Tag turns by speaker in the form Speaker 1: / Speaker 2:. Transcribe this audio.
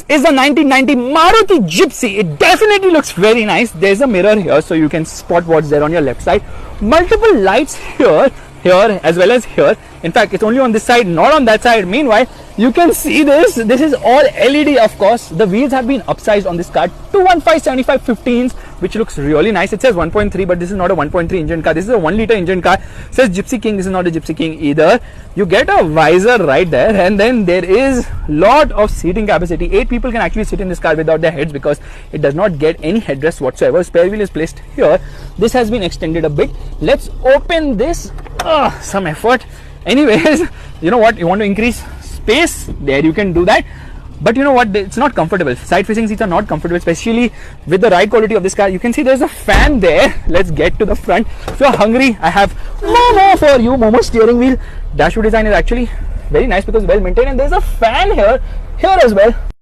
Speaker 1: is a 1990 Maruti Gypsy. It definitely looks very nice. There's a mirror here so you can spot what's there on your left side. Multiple lights here as well as here. In fact, it's only on this side, not on that side. Meanwhile, you can see this is all LED, of course. The wheels have been upsized on this car, 215/75 15s, which looks really nice. It says 1.3, but this is not a 1.3 engine car. This is a 1-liter engine car. It says Gypsy King. This is not a Gypsy King either. You get a visor right there, and then there is lot of seating capacity. 8 people can actually sit in this car without their heads because it does not get any headrest whatsoever. Spare wheel is placed here. This has been extended a bit. Let's open this. Some effort. Anyways, you know what? You want to increase space there, you can do that, but you know what, it's not comfortable. Side facing seats are not comfortable, especially with the ride quality of this car. You can see there's a fan there. Let's get to the front. If you're hungry, I have Momo for you. Momo steering wheel. Dashboard design is actually very nice because well maintained, and there's a fan here as well.